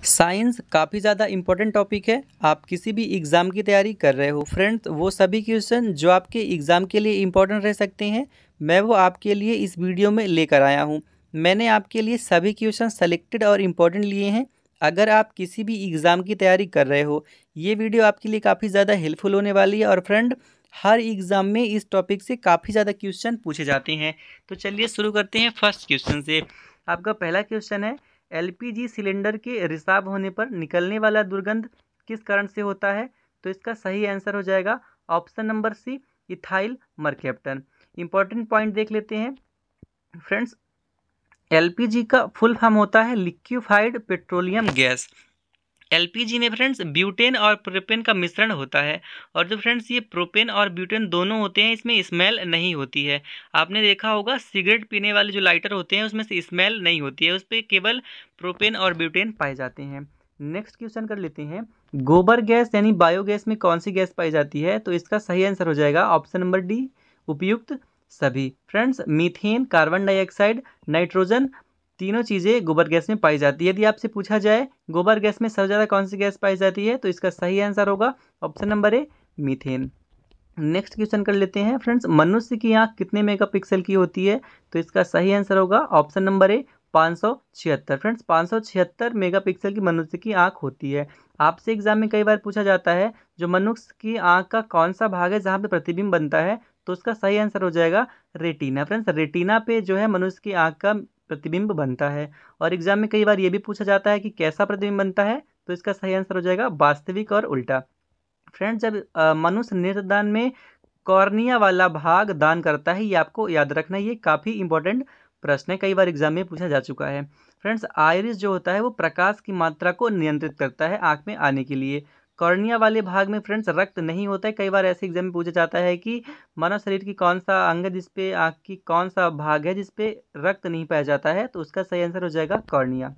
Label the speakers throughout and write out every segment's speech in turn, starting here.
Speaker 1: Science काफ़ी ज़्यादा important topic है। आप किसी भी एग्ज़ाम की तैयारी कर रहे हो फ्रेंड्स, वो सभी क्वेश्चन जो आपके एग्ज़ाम के लिए इम्पोर्टेंट रह सकते हैं, मैं वो आपके लिए इस वीडियो में लेकर आया हूँ। मैंने आपके लिए सभी क्वेश्चन सेलेक्टेड और इम्पोर्टेंट लिए हैं। अगर आप किसी भी एग्ज़ाम की तैयारी कर रहे हो, ये वीडियो आपके लिए काफ़ी ज़्यादा हेल्पफुल होने वाली है। और फ्रेंड, हर एग्ज़ाम में इस टॉपिक से काफ़ी ज़्यादा क्वेश्चन पूछे जाते हैं। तो चलिए शुरू करते हैं फर्स्ट क्वेश्चन से। आपका पहला क्वेश्चन है, एलपीजी सिलेंडर के रिसाव होने पर निकलने वाला दुर्गंध किस कारण से होता है? तो इसका सही आंसर हो जाएगा option number C, ethyl mercaptan. Important point देख लेते हैं फ्रेंड्स। एलपीजी का फुल फॉर्म होता है लिक्विफाइड पेट्रोलियम गैस। एलपीजी में फ्रेंड्स ब्यूटेन और प्रोपेन का मिश्रण होता है। और जो फ्रेंड्स ये प्रोपेन और ब्यूटेन दोनों होते हैं, इसमें स्मेल नहीं होती है। आपने देखा होगा सिगरेट पीने वाले जो लाइटर होते हैं उसमें से स्मेल नहीं होती है, उस पर केवल प्रोपेन और ब्यूटेन पाए जाते हैं। नेक्स्ट क्वेश्चन कर लेते हैं, गोबर गैस यानी बायोगैस में कौन सी गैस पाई जाती है? तो इसका सही आंसर हो जाएगा ऑप्शन नंबर डी, उपयुक्त सभी। Friends, methane, carbon dioxide, nitrogen, तीनों चीज़ें गोबर गैस में पाई जाती है। यदि आपसे पूछा जाए गोबर गैस में सबसे ज़्यादा कौन सी गैस पाई जाती है, तो इसका सही आंसर होगा option number A, methane. Next question कर लेते हैं फ्रेंड्स, मनुष्य की आंख कितने मेगापिक्सल की होती है? तो इसका सही आंसर होगा option number A, 576। Friends, 576 megapixel की मनुष्य की आंख होती है। आपसे एग्जाम में कई बार पूछा जाता है जो मनुष्य की आंख का कौन सा भाग है जहाँ पे प्रतिबिंब बनता है? तो उसका सही आंसर हो जाएगा रेटिना। फ्रेंड्स, रेटिना पे जो है मनुष्य की आंख का प्रतिबिंब बनता है। और एग्जाम में कई बार ये भी पूछा जाता है कि कैसा प्रतिबिंब बनता है? तो इसका सही आंसर हो जाएगा वास्तविक और उल्टा। फ्रेंड्स, जब मनुष्य नेत्रदान में कॉर्निया वाला भाग दान करता है, ये आपको याद रखना है, ये काफ़ी इंपॉर्टेंट प्रश्न है, कई बार एग्जाम में पूछा जा चुका है। फ्रेंड्स, आइरिस जो होता है वो प्रकाश की मात्रा को नियंत्रित करता है आंख में आने के लिए। कॉर्निया वाले भाग में फ्रेंड्स रक्त नहीं होता है। कई बार ऐसे एग्जाम में पूछा जाता है कि मानव शरीर की कौन सा अंग है जिसपे आंख की कौन सा भाग है जिसपे रक्त नहीं पाया जाता है? तो उसका सही आंसर हो जाएगा कॉर्निया।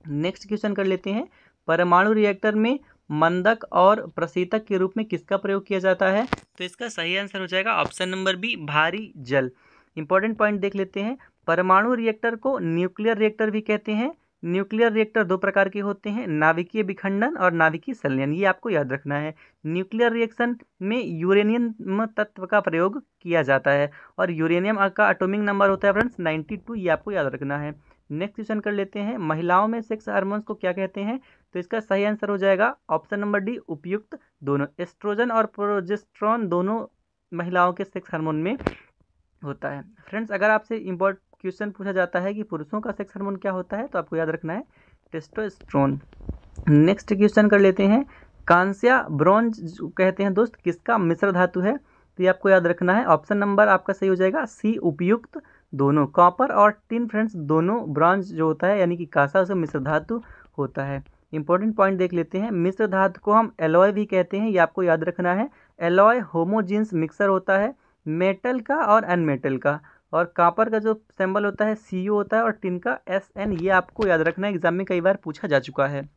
Speaker 1: नेक्स्ट क्वेश्चन कर लेते हैं, परमाणु रिएक्टर में मंदक और प्रशीतक के रूप में किसका प्रयोग किया जाता है? तो इसका सही आंसर हो जाएगा ऑप्शन नंबर बी, भारी जल। इंपॉर्टेंट पॉइंट देख लेते हैं, परमाणु रिएक्टर को न्यूक्लियर रिएक्टर भी कहते हैं। न्यूक्लियर रिएक्टर दो प्रकार के होते हैं, नाभिकीय विखंडन और नाभिकीय संलयन, ये आपको याद रखना है। न्यूक्लियर रिएक्शन में यूरेनियम तत्व का प्रयोग किया जाता है और यूरेनियम का एटॉमिक नंबर होता है फ्रेंड्स 92, ये आपको याद रखना है। नेक्स्ट क्वेश्चन कर लेते हैं, महिलाओं में सेक्स हार्मोन्स को क्या कहते हैं? तो इसका सही आंसर हो जाएगा ऑप्शन नंबर डी, उपयुक्त दोनों। एस्ट्रोजन और प्रोजेस्टेरोन दोनों महिलाओं के सेक्स हार्मोन में होता है। फ्रेंड्स, अगर आपसे इम्पोर्टेंट क्वेश्चन पूछा जाता है कि पुरुषों का सेक्स हार्मोन क्या होता है, तो आपको याद रखना है टेस्टोस्टेरोन। नेक्स्ट क्वेश्चन कर लेते हैं, कांस्य ब्रॉन्ज कहते हैं दोस्त किसका मिश्र धातु है? तो ये आपको याद रखना है, ऑप्शन नंबर आपका सही हो जाएगा सी, उपयुक्त दोनों। कॉपर और टिन फ्रेंड्स दोनों ब्रॉन्ज जो होता है यानी कि कांसा, उसका मिश्र धातु होता है। इंपॉर्टेंट पॉइंट देख लेते हैं, मिश्र धातु को हम एलॉय भी कहते हैं, ये आपको याद रखना है। एलॉय होमोजीन्स मिक्सर होता है मेटल का और अनमेटल का। और कॉपर का जो सिंबल होता है Cu होता है और टिन का Sn, ये आपको याद रखना है, एग्जाम में कई बार पूछा जा चुका है।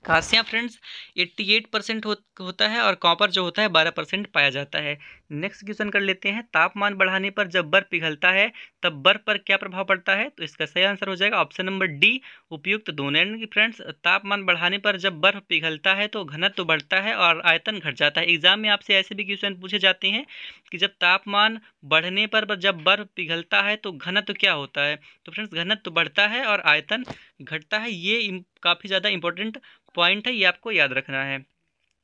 Speaker 1: कांस्य फ्रेंड्स 88% होता है और कॉपर जो होता है 12% पाया जाता है। नेक्स्ट क्वेश्चन कर लेते हैं, तापमान बढ़ाने पर जब बर्फ पिघलता है तब बर्फ पर क्या प्रभाव पड़ता है? तो इसका सही आंसर हो जाएगा ऑप्शन नंबर डी, उपयुक्त दोनों। यानी कि फ्रेंड्स, तापमान बढ़ाने पर जब बर्फ पिघलता है तो घनत्व तो बढ़ता है और आयतन घट जाता है। एग्जाम में आपसे ऐसे भी क्वेश्चन पूछे जाते हैं कि जब तापमान बढ़ने पर जब बर्फ पिघलता है तो घनत्व क्या होता है? तो फ्रेंड्स, घनत्व बढ़ता है और आयतन घटता है। ये काफ़ी ज़्यादा इंपॉर्टेंट पॉइंट है, ये आपको याद रखना है।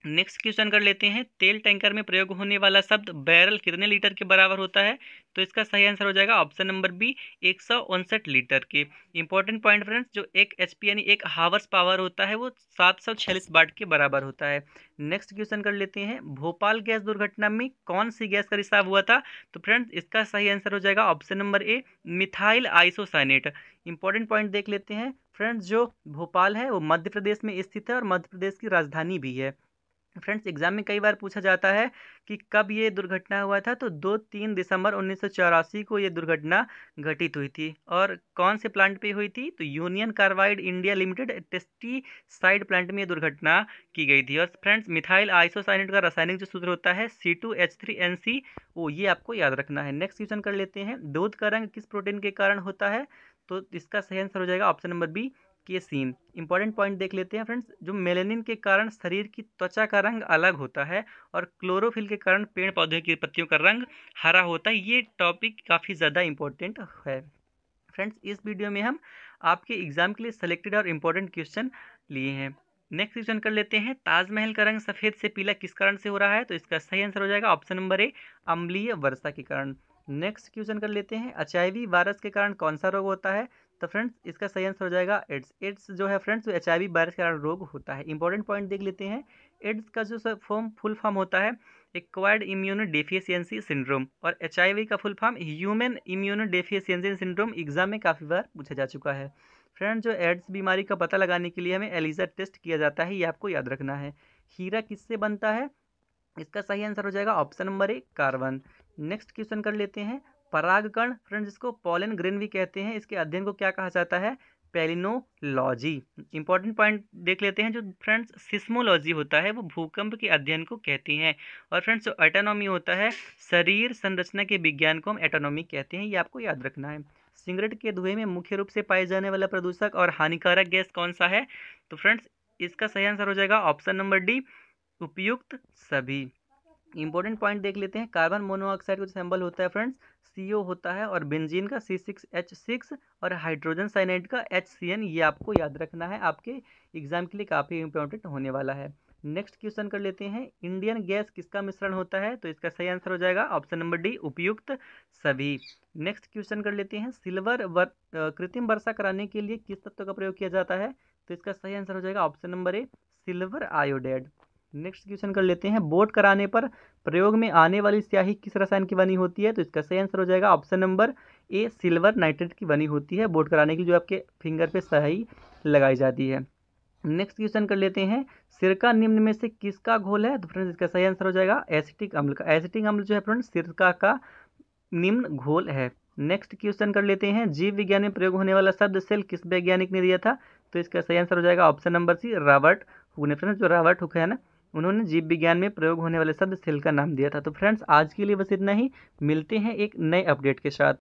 Speaker 1: नेक्स्ट क्वेश्चन कर लेते हैं, तेल टैंकर में प्रयोग होने वाला शब्द बैरल कितने लीटर के बराबर होता है? तो इसका सही आंसर हो जाएगा ऑप्शन नंबर बी, 159 लीटर के। इंपॉर्टेंट पॉइंट फ्रेंड्स, जो एक एचपी यानी एक हावर्स पावर होता है वो 746 वाट के बराबर होता है। नेक्स्ट क्वेश्चन कर लेते हैं, भोपाल गैस दुर्घटना में कौन सी गैस का रिसाव हुआ था? तो फ्रेंड्स, इसका सही आंसर हो जाएगा option number A, methyl isocyanate. Important point देख लेते हैं फ्रेंड्स, जो भोपाल है वो मध्य प्रदेश में स्थित है और मध्य प्रदेश की राजधानी भी है। फ्रेंड्स, एग्जाम में कई बार पूछा जाता है कि कब ये दुर्घटना हुआ था, तो 2-3 दिसंबर 1984 को ये दुर्घटना घटित हुई थी। और कौन से प्लांट पे हुई थी? तो Union Carbide India Limited pesticide plant में ये दुर्घटना की गई थी। और फ्रेंड्स, मिथाइल आइसोसाइनेट का रासायनिक जो सूत्र होता है C2H3NCO, ये आपको याद रखना है। नेक्स्ट क्वेश्चन कर लेते हैं, दूध का रंग किस प्रोटीन के कारण होता है? तो इसका सही आंसर हो जाएगा option number B, casein. Important point देख लेते हैं फ्रेंड्स। जो मेलेनिन के कारण शरीर की त्वचा का रंग अलग होता है और क्लोरोफिल के कारण पेड़ पौधे की पत्तियों का रंग हरा होता है। ये टॉपिक काफ़ी ज़्यादा इंपॉर्टेंट है फ्रेंड्स। इस वीडियो में हम आपके एग्जाम के लिए सेलेक्टेड और इम्पोर्टेंट क्वेश्चन लिए हैं। नेक्स्ट क्वेश्चन कर लेते हैं। ताजमहल का रंग सफ़ेद से पीला किस कारण से हो रहा है? तो इसका सही आंसर हो जाएगा ऑप्शन नंबर ए, अम्लीय वर्षा के कारण। नेक्स्ट क्वेश्चन कर लेते हैं। एचआईवी वायरस के कारण कौन सा रोग होता है? तो फ्रेंड्स इसका सही आंसर हो जाएगा एड्स। एड्स जो है फ्रेंड्स वो एचआईवी वायरस के कारण रोग होता है। इंपॉर्टेंट पॉइंट देख लेते हैं। एड्स का जो फुल फॉर्म होता है एक्वायर्ड इम्यूनो डेफिशिएंसी सिंड्रोम, और एचआईवी का full form human immuno deficiency syndrome exam में काफ़ी बार पूछा जा चुका है। फ्रेंड जो एड्स बीमारी का पता लगाने के लिए हमें एलिसा टेस्ट किया जाता है, ये आपको याद रखना है। हीरा किससे बनता है? इसका सही आंसर हो जाएगा option number A, carbon. Next question कर लेते हैं। परागकण फ्रेंड्स जिसको पॉलन ग्रेन भी कहते हैं, इसके अध्ययन को क्या कहा जाता है? पैलिनोलॉजी। इंपॉर्टेंट पॉइंट देख लेते हैं। जो फ्रेंड्स सिस्मोलॉजी होता है वो भूकंप के अध्ययन को कहती हैं, और फ्रेंड्स जो एटोनॉमी होता है शरीर संरचना के विज्ञान को हम एटोनॉमी कहते हैं, ये आपको याद रखना है। सिगरेट के धुएं में मुख्य रूप से पाए जाने वाला प्रदूषक और हानिकारक गैस कौन सा है? तो फ्रेंड्स इसका सही आंसर हो जाएगा ऑप्शन नंबर डी, उपयुक्त सभी। इंपॉर्टेंट पॉइंट देख लेते हैं। कार्बन मोनोऑक्साइड का सिंबल होता है फ्रेंड्स CO होता है, और बेंजीन का C6H6, और हाइड्रोजन साइनाइड का HCN। ये आपको याद रखना है, आपके एग्जाम के लिए काफ़ी इंपॉर्टेंट होने वाला है। नेक्स्ट क्वेश्चन कर लेते हैं। इंडियन गैस किसका मिश्रण होता है? तो इसका सही आंसर हो जाएगा ऑप्शन नंबर डी, उपयुक्त सभी। नेक्स्ट क्वेश्चन कर लेते हैं। कृत्रिम वर्षा कराने के लिए किस तत्व का प्रयोग किया जाता है? तो इसका सही आंसर हो जाएगा option number A, silver iodide. Next question कर लेते हैं। बोट कराने पर प्रयोग में आने वाली स्याही किस रसायन की बनी होती है? तो इसका सही आंसर हो जाएगा option number A, silver nitrate की बनी होती है बोट कराने की, जो आपके फिंगर पे स्याही लगाई जाती है। नेक्स्ट क्वेश्चन कर लेते हैं। सिरका निम्न में से किसका घोल है? तो फ्रेंड्स इसका सही आंसर हो जाएगा एसिटिक अम्ल का। एसिटिक अम्ल जो है फ्रेंड्स सिरका का निम्न घोल है। नेक्स्ट क्वेश्चन कर लेते हैं। जीव विज्ञान में प्रयोग होने वाला शब्द सेल किस वैज्ञानिक ने दिया था? तो इसका सही आंसर हो जाएगा option number C, Robert Hooke ने। फ्रेंड्स जो रॉबर्ट हुक है ना, उन्होंने जीव विज्ञान में प्रयोग होने वाले शब्द सेल का नाम दिया था। तो फ्रेंड्स आज के लिए बस इतना ही, मिलते हैं एक नए अपडेट के साथ।